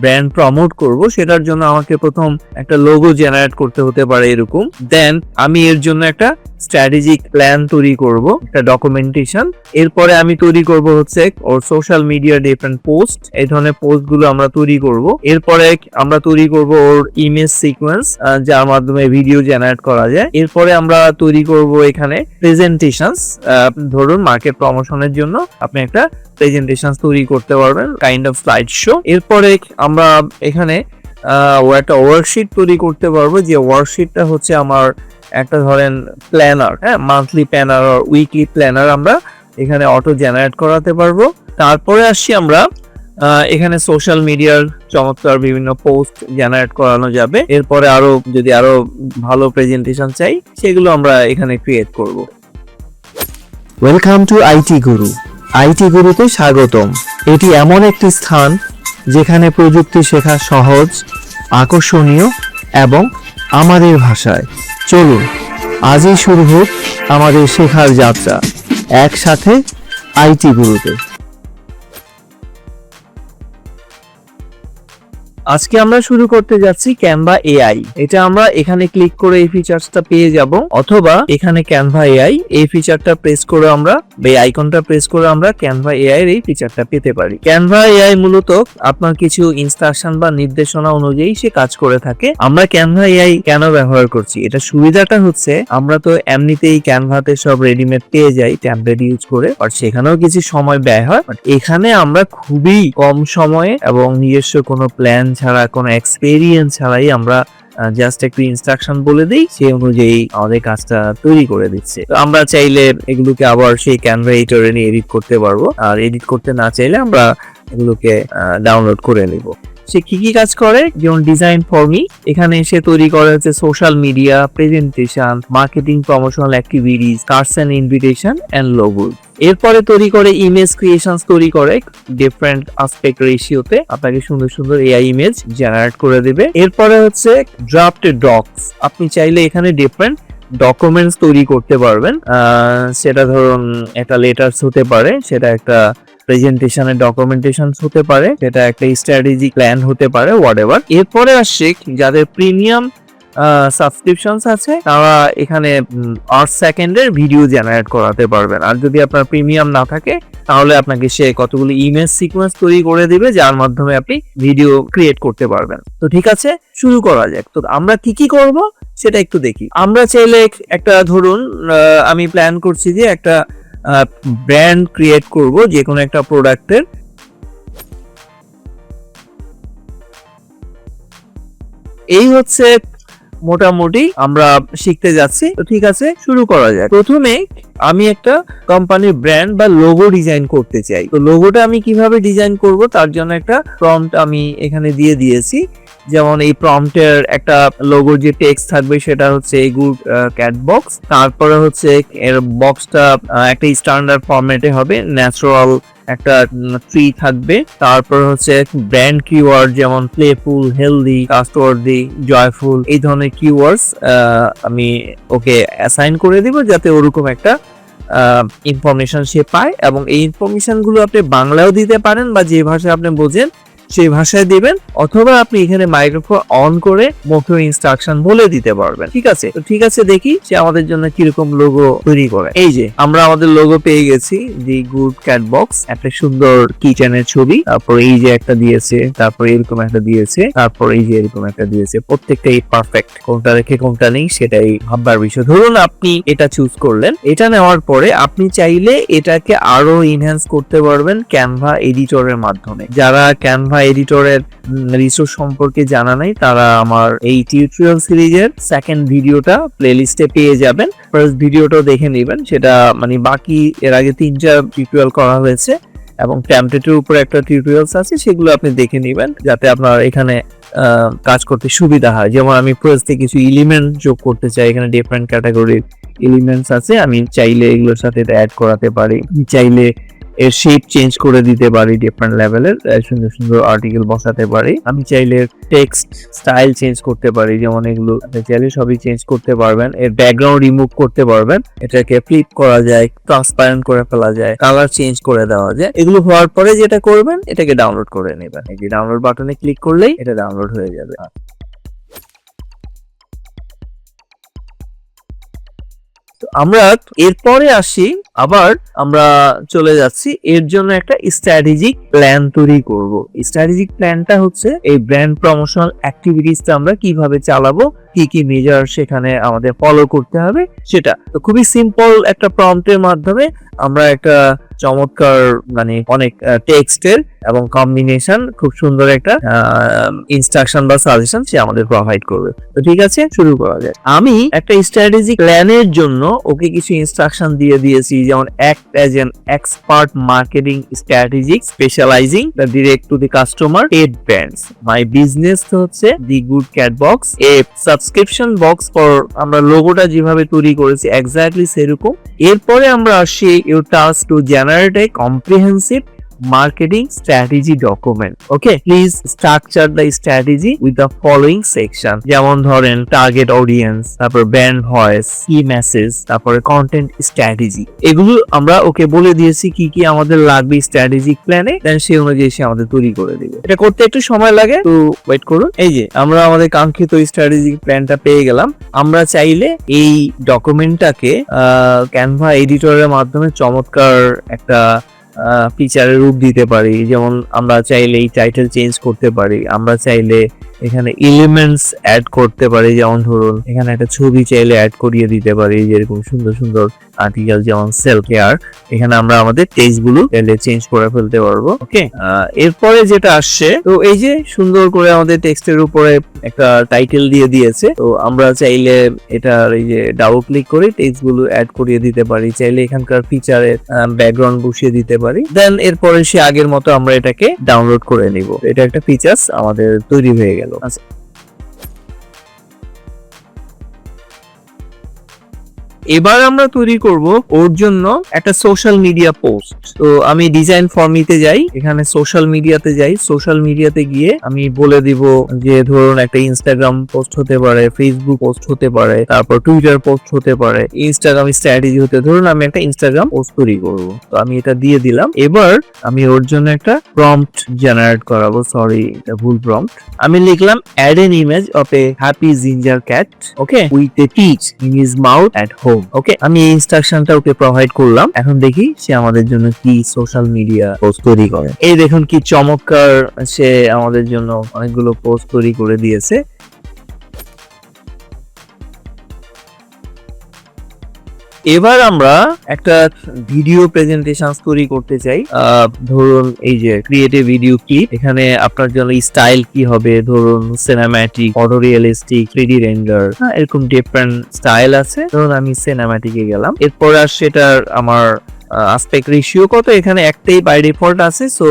Brand promote করব, সেটার জন্য আমাকে প্রথম একটা লোগো জেনারেট করতে হতে পারে এরকম। দেন আমি এর জন্য একটা স্ট্র্যাটেজিক প্ল্যান তৈরি করব, একটা ডকুমেন্টেশন। এরপরে আমি তৈরি করব হচ্ছে ওর সোশ্যাল মিডিয়া ডিফারেন্ট পোস্ট, এই ধরনের পোস্ট গুলো আমরা তৈরি করব। এরপরে আমরা তৈরি করব ওর ইমেজ সিকোয়েন্স, যার মাধ্যমে ভিডিও জেনারেট করা যায়। এরপরে আমরা তৈরি করব এখানে প্রেজেন্টেশনস। ধরুন মার্কেট প্রমোশনের জন্য আপনি একটা প্রেজেন্টেশন তৈরি করতে পারবেন, কাইন্ড অফ স্লাইড শো। এরপরে আমরা এখানে একটা ওয়ার্কশিট তৈরি করতে পারবো, যে ওয়ার্কশিটটা হচ্ছে আমার একটা ধরেন প্ল্যানার, হ্যাঁ, মান্থলি প্ল্যানার আর উইকলি প্ল্যানার আমরা এখানে অটো জেনারেট করাতে পারবো। তারপরে আসছি আমরা এখানে সোশ্যাল মিডিয়ার চমৎকার বিভিন্ন পোস্ট জেনারেট করানো যাবে। এরপরে যদি আরো ভালো প্রেজেন্টেশন চাই, সেগুলো আমরা এখানে ক্রিয়েট করব। Welcome to IT Guru. IT গুরুতে স্বাগতম। এটি এমন একটি স্থান যেখানে প্রযুক্তি শেখা সহজ, আকর্ষণীয় এবং আমাদের ভাষায়। চলুন আজই শুরু হোক আমাদের শেখার যাত্রা, একসাথে আইটি গুরুতে। আজকে আমরা শুরু করতে যাচ্ছি ক্যানভা এআই। এটা আমরা এখানে ক্লিক করে এই ফিচারসটা পেয়ে যাব, অথবা এখানে ক্যানভা এআই এই ফিচারটা প্রেস করে আমরা এই আইকনটা প্রেস করে আমরা ক্যানভা এআই এর এই ফিচারটা পেতে পারি। ক্যানভা এআই মূলত আপনার কিছু ইনস্ট্রাকশন বা নির্দেশনা অনুযায়ী সে কাজ করে থাকে। আমরা ক্যানভা এআই কেন ব্যবহার করছি? এটা সুবিধাটা হচ্ছে আমরা তো এমনিতেই ক্যানভাতে সব রেডিমেড পেয়ে যাই টেমপ্লেট ইউজ করে, আর সেখানেও কিছু সময় ব্যয় হয়। বাট এখানে আমরা খুবই কম সময়ে এবং নিজস্ব কোনো প্ল্যান ছাড়া, কোনো এক্সপেরিয়েন্স ছাড়াই আমরা জাস্ট একটু ইনস্ট্রাকশন বলে দিই, সেই অনুযায়ী আমাদের কাজটা তৈরি করে দিচ্ছে। তো আমরা চাইলে এগুলোকে আবার সেই ক্যানভা এডিটরে নিয়ে এডিট করতে পারবো, আর এডিট করতে না চাইলে আমরা এগুলোকে ডাউনলোড করে নেব। সে কি কি কাজ করে, যেমন ডিজাইন ফর মি, এখানে এসে তৈরি করে হচ্ছে social media, presentation, marketing, promotional activities, cards and invitation and logo. এরপরে তৈরি করে ইমেজ ক্রিয়েশনস তৈরি করে ডিফারেন্ট আসপেক্ট রেশিওতে, আপনাকে সুন্দর সুন্দর এআই ইমেজ জেনারেট করে দেবে। এরপরে হচ্ছে ড্রাফটেড ডক্স, আপনি চাইলে এখানে ডিফারেন্ট ডকুমেন্টস তৈরি করতে পারবেন। সেটা ধরুন একটা লেটার্স হতে পারে, সেটা একটা প্রেজেন্টেশনের ডকুমেন্টেশন হতে পারে, সেটা একটা স্ট্র্যাটেজিক প্ল্যান হতে পারে, হোয়াটএভার। এরপরে আসছে যাদের প্রিমিয়াম সাবস্ক্রিপশনস আছে, তারা এখানে 8 সেকেন্ডের ভিডিও জেনারেট করাতে পারবেন। আর যদি আপনার প্রিমিয়াম না থাকে, তাহলে আপনাকে সে কতগুলো ইমেজ সিকোয়েন্স তৈরি করে দিবে, যার মাধ্যমে আপনি ভিডিও ক্রিয়েট করতে পারবেন। তো ঠিক আছে, শুরু করা যাক। তো আমরা কি কি করব সেটা একটু দেখি। আমরা চাইলে একটা ধরুন আমি প্ল্যান করছি যে একটা ব্র্যান্ড ক্রিয়েট করব যে কোনো একটা প্রোডাক্টের। এই হচ্ছে মোটামুটি আমরা শিখতে যাচ্ছি। তো ঠিক আছে, শুরু করা যাক। প্রথমে আমি একটা কোম্পানির ব্র্যান্ড বা লোগো ডিজাইন করতে চাই। তো লোগোটা আমি কিভাবে ডিজাইন করব, তার জন্য একটা প্রম্পট আমি এখানে দিয়ে দিয়েছি। যেমন এই প্রম্পটের একটা লোগোর যে টেক্সট থাকবে সেটা হচ্ছে এই গুড ক্যাট বক্স। তারপরে হচ্ছে এর বক্সটা একটা স্ট্যান্ডার্ড ফরম্যাটে হবে, ন্যাচারাল একটা ট্রি থাকবে। তারপর হচ্ছে ব্র্যান্ড কিওয়ার্ড যেমন প্লেফুল, হেলদি, ট্রাস্টওয়ার্দি, জয়ফুল, এই ধরনের কিওয়ার্ডস আমি ওকে অ্যাসাইন করে দিব, যাতে ওরকম একটা ইনফরমেশন সে পায়। এবং এই ইনফরমেশন গুলো আপনি বাংলাও দিতে পারেন, বা যে ভাষায় আপনি বোঝেন সেই ভাষায় দিবেন, অথবা আপনি এখানে মাইক্রোফোন অন করে মুখে ইনস্ট্রাকশন বলে দিতে পারবেন। ঠিক আছে, তো ঠিক আছে, দেখি সে আমাদের জন্য কিরকম লোগো তৈরি করে। এই যে আমরা আমাদের লোগো পেয়ে গেছি, দি গুড ক্যাট বক্স, একটা সুন্দর কিচেনের ছবি, তারপর এই যে একটা দিয়েছে, তারপর এরকম একটা দিয়েছে, তারপর এই যে এরকম একটা দিয়েছে। প্রত্যেকটাই পারফেক্ট, কোনটা রেখে কোনটা নেই সেটাই ভাববার বিষয়। ধরুন আপনি এটা চুজ করলেন, এটা নেওয়ার পরে আপনি চাইলে এটাকে আরো ইনহ্যান্স করতে পারবেন ক্যানভা এডিটরের মাধ্যমে। যারা ক্যানভা এডিটরের রিসোর্স সম্পর্কে জানা নাই, তারা আমার এই টিউটোরিয়াল সিরিজের সেকেন্ড ভিডিওটা প্লেলিস্টে পেয়ে যাবেন। ফার্স্ট ভিডিওটাও দেখে নেবেন, সেটা মানে বাকি এর আগে 3টা টিউটোরিয়াল করা হয়েছে এবং টেমপ্লেটের উপর একটা টিউটোরিয়ালস আছে, সেগুলো আপনি দেখে নেবেন, যাতে আপনার এখানে কাজ করতে সুবিধা হয়। যেমন আমি ফার্স্টে কিছু এলিমেন্ট যোগ করতে চাই, এখানে ডিফারেন্ট ক্যাটাগরির এলিমেন্টস আছে, আমি চাইলে এগুলোর সাথে অ্যাড করাতে পারি, চাইলে এর শেপ চেঞ্জ করে দিতে পারি, ডিফারেন্ট লেভেলের সুন্দর সুন্দর আর্টিকেল বসাতে পারি। আমি চাইলে টেক্সট স্টাইল চেঞ্জ করতে পারি, যেমন এগুলো আপনি চাইলে সবই চেঞ্জ করতে পারবেন। এর ব্যাকগ্রাউন্ড রিমুভ করতে পারবেন, এটাকে ফ্লিপ করা যায়, ট্রান্সপারেন্ট করে ফেলা যায়, কালার চেঞ্জ করে দেওয়া যায়। এগুলো হওয়ার পরে যেটা করবেন, এটাকে ডাউনলোড করে নেবেন। এই যে ডাউনলোড বাটনে ক্লিক করলেই এটা ডাউনলোড হয়ে যাবে। আমরা এরপরে আসি, আবার আমরা চলে যাচ্ছি এর জন্য একটা স্ট্র্যাটেজিক প্ল্যান তৈরি করব। স্ট্র্যাটেজিক প্ল্যানটা হচ্ছে এই ব্র্যান্ড প্রমোশনাল অ্যাক্টিভিটিসটা আমরা কিভাবে চালাবো, কি কি মেজার সেখানে আমাদের ফলো করতে হবে সেটা। তো খুবই সিম্পল একটা প্রম্পটের মাধ্যমে আমরা একটা চমৎকার মানে অনেক টেক্সটের এবং কম্বিনেশন খুব সুন্দর একটা ইনস্ট্রাকশন বা সাজেশন সে আমাদের প্রোভাইড করবে। তো ঠিক আছে, শুরু করা যায়। আমি একটা স্ট্র্যাটেজিক প্ল্যানের জন্য ওকে কিছু ইনস্ট্রাকশন দিয়ে দিয়েছি, যেমন act as an expert marketing strategic specializing the direct to the customer pet brands. My business হচ্ছে the good cat box, a subscription box for, আমরা লোগোটা যেভাবে তৈরি করেছি এক্স্যাক্টলি সেরকম। এরপরে আমরা আসি your task to generate A comprehensive marketing strategy document. Okay, please structure the strategy with the following section, যেমন ধরেন টার্গেট অডিয়েন্স, তারপর ব্র্যান্ড ভয়েস, কি মেসেজ, তারপরে কন্টেন্ট স্ট্র্যাটেজি। এগুলো আমরা ওকে বলে দিয়েছি কি কি আমাদের লাগবে স্ট্র্যাটেজিক প্ল্যানে, দেন সেই অনুযায়ী সে আমাদের তৈরি করে দিবে। এটা করতে একটু সময় লাগে, তো ওয়েট করুন। এই যে আমরা আমাদের কাঙ্ক্ষিত স্ট্র্যাটেজিক প্ল্যানটা পেয়ে গেলাম। আমরা চাইলে এই ডকুমেন্টটাকে ক্যানভা এডিটরের মাধ্যমে চমৎকার একটা ফিচারের রূপ দিতে পারি। যেমন আমরা চাইলে এই টাইটেল চেঞ্জ করতে পারি, আমরা চাইলে এখানে এলিমেন্টস অ্যাড করতে পারি, যেমন ধরুন এখানে একটা ছবি চাইলে অ্যাড করিয়ে দিতে পারি, যেরকম সুন্দর সুন্দর আর্টিকেল যেমন সেলফ কেয়ার। এখানে আমরা আমাদের টেক্সট গুলো চাইলে চেঞ্জ করে ফেলতে পারবো। ওকে, এরপরে যেটা আসছে, তো এই যে সুন্দর করে আমাদের টেক্সটের উপরে একটা টাইটেল দিয়ে দিয়েছে। তো আমরা চাইলে এটার এই যে ডাবল ক্লিক করে টেক্সট গুলো অ্যাড করিয়ে দিতে পারি, চাইলে এখানকার ফিচারের ব্যাকগ্রাউন্ড বসিয়ে দিতে পারি। দেন এরপরে সে আগের মতো আমরা এটাকে ডাউনলোড করে নিব। এটা একটা ফিচার্স আমাদের তৈরি হয়ে গেল। আচ্ছা, এবার আমরা তৈরি করব ওর জন্য একটা সোশ্যাল মিডিয়া পোস্ট। তো আমি ডিজাইন ফর নিতে যাই, এখানে সোশ্যাল মিডিয়াতে যাই। সোশ্যাল মিডিয়াতে গিয়ে আমি বলে দিব যে ধরুন একটা ইনস্টাগ্রাম পোস্ট হতে পারে, ফেসবুক পোস্ট হতে পারে, তারপর টুইটার পোস্ট হতে পারে, ইনস্টাগ্রাম স্ট্র্যাটেজি হতে, ধরুন আমি একটা ইনস্টাগ্রাম পোস্ট তৈরি করব। তো আমি এটা দিয়ে দিলাম। এবার আমি ওর জন্য একটা প্রম্পট জেনারেট করাবো, সরি এটা ভুল প্রম্পট। আমি লিখলাম add an image of a happy ginger cat, okay, with a teach in his mouth at home. Okay, আমি এই ইনস্ট্রাকশনটা ওকে প্রোভাইড করলাম। এখন দেখি সে আমাদের জন্য কি সোশ্যাল মিডিয়া পোস্ট তৈরি করে। এই দেখুন কি চমৎকার, সে আমাদের জন্য অনেকগুলো পোস্ট তৈরি করে দিয়েছে। এবার আমরা একটা ভিডিও প্রেজেন্টেশন তৈরি করতে চাই। ধরুন এই যে ক্রিয়েটিভ ভিডিও ক্লিপ, এখানে আপনার জন্য স্টাইল কি হবে, ধরুন cinematic, photo realistic, 3D render, এরকম ডিফারেন্ট স্টাইল আছে। ধরুন আমি সিনেম্যাটিকে গেলাম। এরপর আর সেটার আমার অ্যাসপেক্ট রেশিও কত, এখানে একটাই বাই ডিফল্ট আছে, সো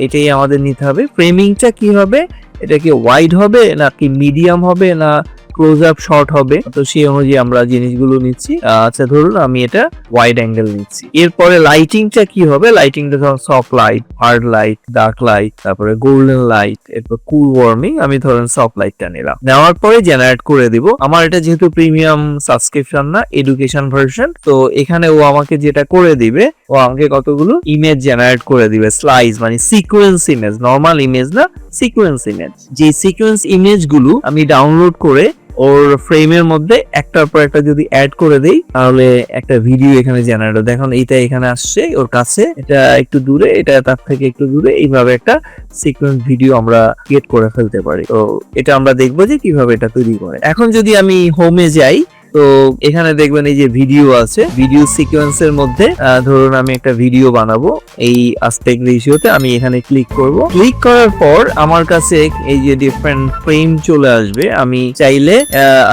এটাই আমাদের নিতে হবে। ফ্রেমিংটা কি হবে, এটা কি ওয়াইড হবে নাকি মিডিয়াম হবে না ক্লোজ আপ শর্ট হবে, তো সেই অনুযায়ী আমরা জিনিসগুলো নিচ্ছি। আচ্ছা ধরুন আমি এটা ওয়াইড অ্যাঙ্গেল নিচ্ছি। এরপরে লাইটিংটা কি হবে, লাইটিংটা ধরুন soft light, hard light, dark light, তারপরে গোল্ডেন লাইট, এরপর কুল ওয়ার্মিং, আমি ধরুন সফট লাইটটা নিলাম। নেওয়ার পরে জেনারেট করে দিব। আমার এটা যেহেতু প্রিমিয়াম সাবস্ক্রিপশন না, এডুকেশন ভার্সন, তো এখানে ও আমাকে যেটা করে দিবে, ও আমাকে কতগুলো ইমেজ জেনারেট করে দিবে, স্লাইস মানে সিকোয়েন্স ইমেজ, নর্মাল ইমেজ না, সিকোয়েন্স ইমেজ। যে সিকোয়েন্স ইমেজ গুলো আমি ডাউনলোড করে ওর ফ্রেমের মধ্যে একটার পর একটা যদি অ্যাড করে দেই, তাহলে একটা ভিডিও এখানে জেনারেট হয়। দেখুন এইটা এখানে আসছে ওর কাছে, এটা একটু দূরে, এটা তার থেকে একটু দূরে, এইভাবে একটা সিকোয়েন্স ভিডিও আমরা ক্রিয়েট করে ফেলতে পারি। তো এটা আমরা দেখবো যে কিভাবে এটা তৈরি করে। এখন যদি আমি হোমে যাই, তো এখানে দেখবেন এই যে ভিডিও আছে, ভিডিও সিকোয়েন্সের মধ্যে ধরুন আমি একটা ভিডিও বানাবো, এই অ্যাসপেক্ট রেশিওতে আমি এখানে ক্লিক করব। ক্লিক করার পর আমার কাছে এই যে ডিফারেন্ট ফ্রেম চলে আসবে। আমি চাইলে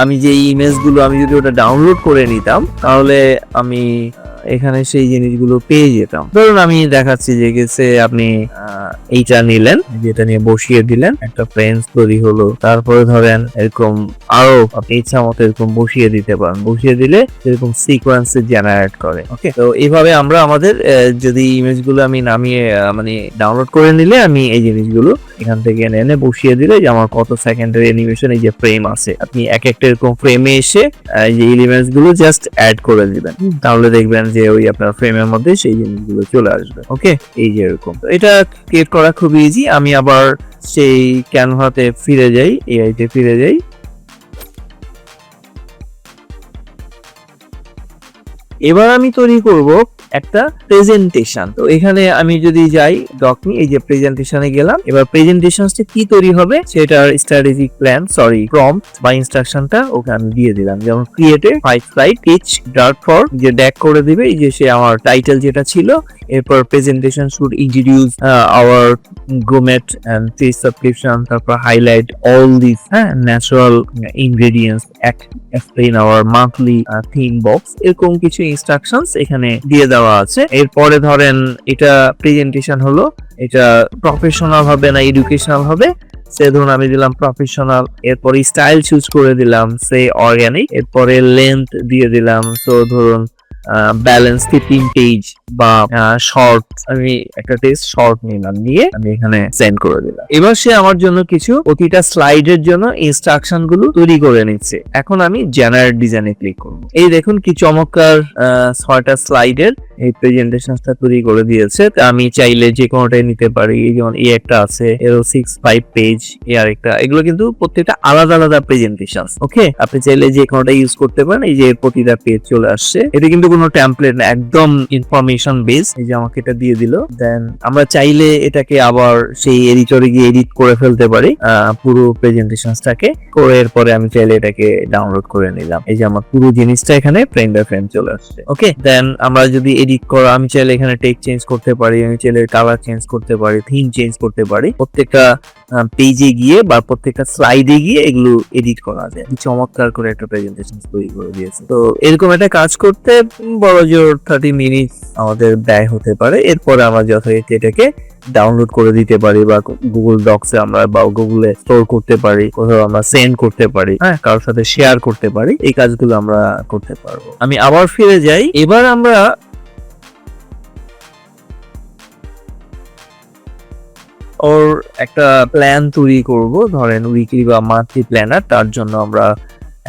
আমি যে ইমেজগুলো আমি যদি ওটা ডাউনলোড করে নিতাম, তাহলে আমি এখানে সেই জিনিসগুলো পেয়ে যেতাম। ধরুন আমি দেখাচ্ছি যে গেছে আপনি এইটা নিলেন, যেটা নিয়ে বসিয়ে দিলেন, একটা ফ্রেন্স তৈরি হলো। তারপরে ধরেন এরকম আরো আপনি ইচ্ছা মতো এরকম বসিয়ে দিতে পারেন, বসিয়ে দিলে এরকম সিকোয়েন্সে জেনারেট করে। ওকে, তো এইভাবে আমরা আমাদের যদি ইমেজগুলো আমি নামিয়ে মানে ডাউনলোড করে নিলে আমি এই জিনিসগুলো এখান থেকে এনে বসিয়ে দিলে যে আমার কত সেকেন্ডের অ্যানিমেশন এই যে ফ্রেম আছে, আপনি এক একটা এরকম ফ্রেমে এসে এই যে এলিমেন্টস গুলো জাস্ট অ্যাড করে দিবেন, তাহলে দেখবেন যে ওই আপনার ফ্রেমের মধ্যে সেই জিনিসগুলো চলে আসবে। ওকে, এই যে এরকম। তো এটা ক্রিয়েট করা খুব ইজি। আমি আবার সেই ক্যানভাতে ফিরে যাই, এআইতে ফিরে যাই। এবার আমি তৈরি করব একটা প্রেজেন্টেশন। তো এখানে আমি যদি যাই ডক নিয়ে এই যে প্রেজেন্টেশনে গেলাম, এবার প্রেজেন্টেশনটা কি তৈরি হবে সেটার স্ট্র্যাটেজিক প্ল্যান প্রম্পট বা ইনস্ট্রাকশনটা ওকে আমি দিয়ে দিলাম। যেমন ক্রিয়েটে 5 স্লাইড পিচ ডার্ট ফর যে ড্যাগ করে দিবে এই যে সে আমার টাইটেল যেটা ছিল, এরপর presentation should introduce our gourmet and free subscription, তারপর highlight all this natural ingredients, explain our monthly theme box, এরকম কিছু ইনস্ট্রাকশনস এখানে দিয়ে দেওয়া আছে। এরপরে ধরেন এটা প্রেজেন্টেশন হলো, এটা প্রফেশনাল হবে না এডুকেশনাল হবে, সে ধরুন আমি দিলাম প্রফেশনাল। এরপরে স্টাইল চুজ করে দিলাম সে অর্গানিক। এরপরে লেন্থ দিয়ে দিলাম, তো ধরুন ব্যালেন্স 15 পেজ বা শর্ট, আমি একটা টেক্সট শর্ট নিলাম, নিয়ে আমি এখানে সেন্ড করে দিলাম। এবার সে আমার জন্য কিছু প্রতিটা স্লাইডের জন্য ইনস্ট্রাকশন গুলো তৈরি করে নিচ্ছে। এখন আমি জেনারেট ডিজাইনে ক্লিক করব। এই দেখুন কি চমৎকার 6টা স্লাইডের এই প্রেজেন্টেশনটা তৈরি করে দিয়েছে। আমি চাইলে যে কোনোটাই নিতে পারি, যেমন এই একটা আছে, এরও 6-5 পেজ, এই আরেকটা, এগুলো কিন্তু প্রত্যেকটা আলাদা আলাদা প্রেজেন্টেশন। ওকে, আপনি চাইলে যে কোনোটা ইউজ করতে পারেন। এই যে প্রতিটা পেজ চলে আসছে, এটা কিন্তু কোনো টেমপ্লেট না, একদম ইনফরমেশন বেস। এই যে আমাকে এটা দিয়ে দিল। দেন আমরা চাইলে এটাকে আবার সেই এডিটরে গিয়ে এডিট করে ফেলতে পারি পুরো প্রেজেন্টেশনটাকে করে। এরপরে আমি চাইলে এটাকে ডাউনলোড করে নিলাম। এই যে আমার পুরো জিনিসটা এখানে ফ্রেম বাই ফ্রেম চলে আসছে। ওকে, দেন আমরা যদি এডিট করা, আমি চাইলে এখানে টেক্সট চেঞ্জ করতে পারি, আমি চাইলে কালার চেঞ্জ করতে পারি, থিম চেঞ্জ করতে পারি। প্রত্যেকটা পেজে গিয়ে বা প্রত্যেকটা স্লাইডে গিয়ে এগুলো এডিট করা যায়। চমৎকার করে একটা প্রেজেন্টেশন তৈরি করে দিয়েছে। তো এরকম একটা কাজ করতে বড় জোর 30 মিনিট আমাদের ব্যয় হতে পারে। এরপরে আমরা যথারীতি এটাকে ডাউনলোড করে দিতে পারি বা গুগল ডক্সে আমরা বা গুগলে স্টোর করতে পারি, কোথাও আমরা সেন্ড করতে পারি, হ্যাঁ, কারোর সাথে শেয়ার করতে পারি। এই কাজগুলো আমরা করতে পারবো। আমি আবার ফিরে যাই। এবার আমরা ওর একটা প্ল্যান তৈরি করব, ধরেন উইকলি বা মান্থলি প্ল্যানার। তার জন্য আমরা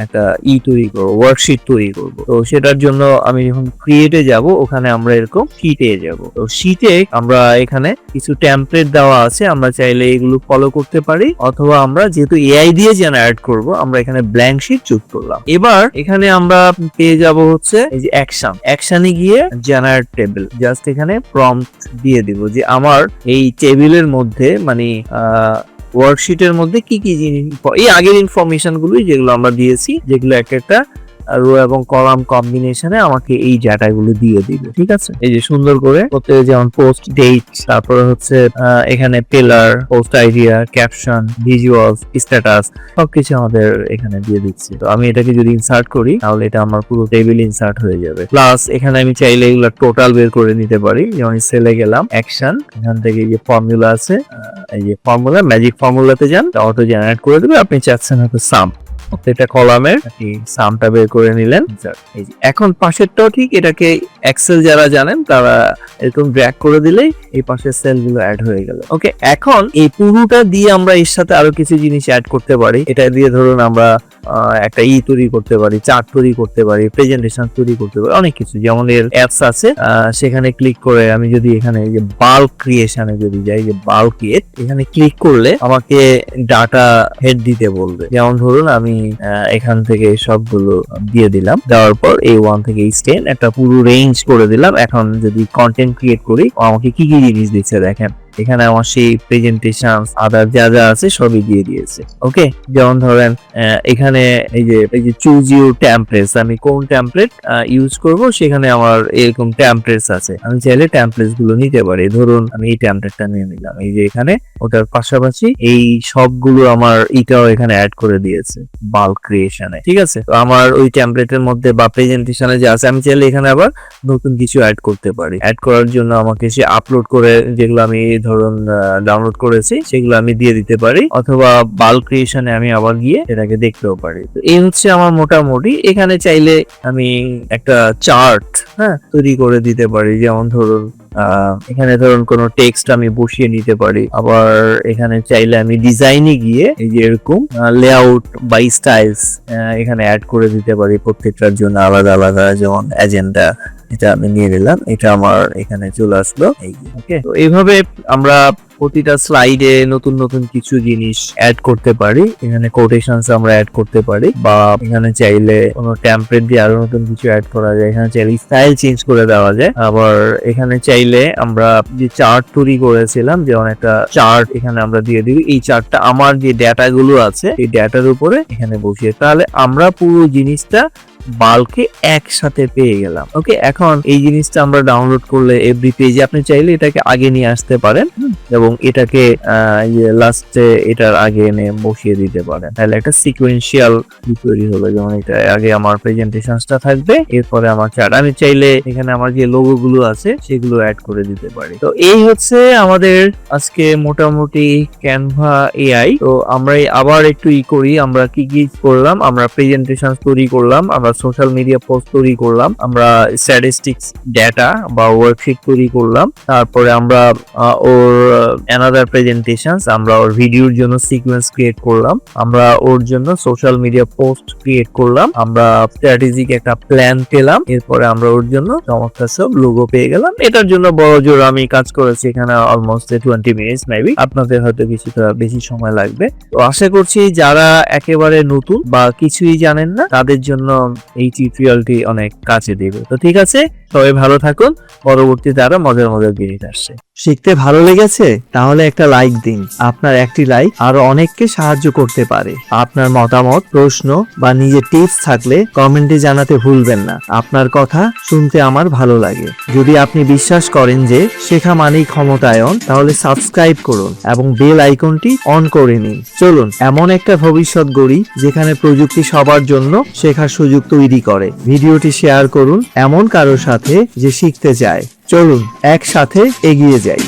একটা তৈরি করবো, ওয়ার্কশিট তৈরি করব। তো সেটার জন্য আমি যখন ক্রিয়েটে যাব, ওখানে আমরা এরকম শিটে যাব। তো শিটে আমরা এখানে কিছু টেমপ্লেট দেওয়া আছে, আমরা চাইলে এগুলো ফলো করতে পারি, অথবা আমরা যেহেতু এআই দিয়ে জেনারেট করব, আমরা এখানে ব্ল্যাঙ্ক শিট চুজ করলাম। এবার এখানে আমরা পেয়ে যাব হচ্ছে এই যে অ্যাকশনে গিয়ে জেনারেট টেবিল, জাস্ট এখানে প্রম্পট দিয়ে দিব যে আমার এই টেবিলের মধ্যে মানে ওয়ার্কশিটের মধ্যে কি কি জিনিস, এই আগের ইনফরমেশন গুলোই যেগুলো আমরা দিয়েছি, যেগুলো একটা রো এবং কলাম কম্বিনেশনে আমাকে এই ডাটাগুলো দিয়ে দিবে। ঠিক আছে, এই যে সুন্দর করে প্রত্যেক, যেমন পোস্ট ডেট, তারপরে হচ্ছে এখানে pillar, post idea, caption, visuals, status, সবকিছু আমাদের এখানে দিয়ে দিচ্ছে। তো আমি এটাকে যদি ইনসার্ট করি, তাহলে এটা আমার পুরো টেবিল ইনসার্ট হয়ে যাবে। প্লাস এখানে আমি চাইলে এগুলো টোটাল বের করে নিতে পারি। যেমন সেলে গেলাম, অ্যাকশন, এখান থেকে এই যে ফর্মুলা আছে, এই যে ফর্মুলা, ম্যাজিক ফর্মুলাতে যান, অটো জেনারেট করে দেবে। আপনি চাচ্ছেন হয়তো সাম, প্রত্যেকটা কলামের সামটা বের করে নিলেন। এখন পাশেরটাও ঠিক, এটাকে এক্সেল যারা জানেন তারা এরকম ড্র্যাগ করে দিলেই এই পাশের সেলগুলো অ্যাড হয়ে গেল। ওকে, এখন এই পুরোটা দিয়ে আমরা এর সাথে আরো কিছু জিনিস অ্যাড করতে পারি। এটা দিয়ে ধরুন আমরা একটা তৈরি করতে পারি, চার্ট তৈরি করতে পারি, প্রেজেন্টেশন তৈরি করতে পারি, অনেক কিছু। যেমন এর অ্যাপস আছে, সেখানে ক্লিক করে আমি যদি এখানে যে বাল্ক ক্রিয়েশনে যদি যাই, যে বাল্ক ক্রিয়েট, এখানে ক্লিক করলে আমাকে ডাটা হেড দিতে বলবে। যেমন ধরুন আমি এখান থেকে সবগুলো দিয়ে দিলাম, দেওয়ার পর A1 থেকে A10 একটা পুরো রেঞ্জ করে দিলাম। এখন যদি কন্টেন্ট ক্রিয়েট করি, আমাকে কি কি জিনিস দিচ্ছে দেখেন। এখানে আমার সেই প্রেজেন্টেশন আদার যা যা আছে সবই দিয়ে দিয়েছে। ওকে, যেমন ধরেন এখানে এই যে চুজ ইউর টেমপ্লেটস, আমি কোন টেমপ্লেট ইউজ করব সেখানে আমার এরকম টেমপ্লেটস আছে, আমি চাইলে টেমপ্লেটস গুলো নিতে পারি। ধরুন আমি এই টেমপ্লেটটা নিয়ে নিলাম, এই যে এখানে ওটার পাশাপাশি এই সবগুলো আমার এটাও এখানে অ্যাড করে দিয়েছে বাল্ক ক্রিয়েশনে। ঠিক আছে, তো আমার ওই টেমপ্লেটের মধ্যে বা প্রেজেন্টেশনে যে আছে আমি চাইলে এখানে আবার নতুন কিছু অ্যাড করতে পারি। অ্যাড করার জন্য আমাকে সে আপলোড করে যেগুলো আমি ধরুন ডাউনলোড করেছি সেগুলো আমি দিয়ে দিতে পারি, অথবা বাল্ক ক্রিয়েশনে আমি আবার গিয়ে এটাকে দেখতেও পারি। তো এই হচ্ছে আমার মোটামুটি। এখানে চাইলে আমি একটা চার্ট তৈরি করে দিতে পারি, যেমন ধরুন এখানে ধরুন কোনো টেক্সট আমি বসিয়ে নিতে পারি। আবার এখানে চাইলে আমি ডিজাইনে গিয়ে এই যে এরকম লেআউট বাই স্টাইলস এখানে অ্যাড করে দিতে পারি প্রত্যেকটার জন্য আলাদা আলাদা। যেমন এজেন্ডা, এটা আমি নিয়ে নিলাম, এটা আমার এখানে চলে আসলো। ওকে, তো এইভাবে আমরা প্রতিটা স্লাইডে নতুন নতুন কিছু জিনিস অ্যাড করতে পারি। এখানে কোটেশনস আমরা অ্যাড করতে পারি, বা এখানে চাইলে কোনো টেমপ্লেট দিয়ে আরো নতুন কিছু অ্যাড করা যায়। এখানে চাইলে স্টাইল চেঞ্জ করে দেওয়া যায়। আবার এখানে চাইলে আমরা যে চার্ট তৈরি করেছিলাম, যেমন একটা চার্ট এখানে আমরা দিয়ে দিই, এই চার্টটা আমার যে ডেটা গুলো আছে এই ডেটার উপরে এখানে বসিয়ে, তাহলে আমরা পুরো জিনিসটা বাল্কে একসাথে পেয়ে গেলাম। ওকে, এখন এই জিনিসটা আমরা ডাউনলোড করলে এভরি পেজে আপনি চাইলে এটাকে আগে নিয়ে আসতে পারেন এবং এটাকে লাস্টে এটার আগে এনে বসিয়ে দিতে পারেন, তাহলে একটা সিকোয়েন্সিয়াল তৈরি হলো। যেমন এটা আগে আমার প্রেজেন্টেশনটা থাকবে, এরপরে আমার চার্ট। আমি চাইলে এখানে আমার যে লোগো গুলো আছে সেগুলো অ্যাড করে দিতে পারি। তো এই হচ্ছে আমাদের আজকে মোটামুটি ক্যানভা এআই। তো আমরা আবার একটু করি, আমরা কি কি করলাম। আমরা প্রেজেন্টেশন তৈরি করলাম, আমরা সোশ্যাল মিডিয়া পোস্ট তৈরি করলাম, আমরা স্ট্যাটিস্টিক্স ডেটা বা ওয়ার্কশিট তৈরি করলাম, তারপরে আমরা ওর অ্যানাদার প্রেজেন্টেশনস, আমরা ওর ভিডিওর জন্য সিকোয়েন্স ক্রিয়েট করলাম, আমরা ওর জন্য সোশ্যাল মিডিয়া পোস্ট ক্রিয়েট করলাম, আমরা স্ট্র্যাটেজিক একটা প্ল্যান পেলাম, এরপরে আমরা ওর জন্য চমৎকার সব লোগো পেয়ে গেলাম। এটার জন্য বড় জোর আমি কাজ করেছি এখানে অলমোস্ট 20 মিনিটস মেবি, আপনাদের হয়তো কিছুটা বেশি সময় লাগবে। তো আশা করছি যারা একেবারে নতুন বা কিছুই জানেন না তাদের জন্য এই টিউটোরিয়ালটি অনেক কাজে দেবে। তো ঠিক আছে, সবাই ভালো থাকুন, পরবর্তীতে আরো মজার মজার জিনিস আসছে। শিখতে ভালো লেগেছে? তাহলে একটা লাইক দিন। আপনার একটি লাইক আরো অনেককে সাহায্য করতে পারে। আপনার মতামত, প্রশ্ন বা নিজের টিপস থাকলে কমেন্টে জানাতে ভুলবেন না। আপনার কথা শুনতে আমার ভালো লাগে। যদি আপনি বিশ্বাস করেন যে শেখা মানেই ক্ষমতায়ন, তাহলে সাবস্ক্রাইব করুন এবং বেল আইকনটি অন করে নিন। চলুন এমন একটা ভবিষ্যৎ গড়ি যেখানে প্রযুক্তি সবার জন্য শেখার সুযোগ তৈরি করে। ভিডিওটি শেয়ার করুন এমন কারোর সাথে যে শিখতে চায়। চলুন একসাথে এগিয়ে যাই।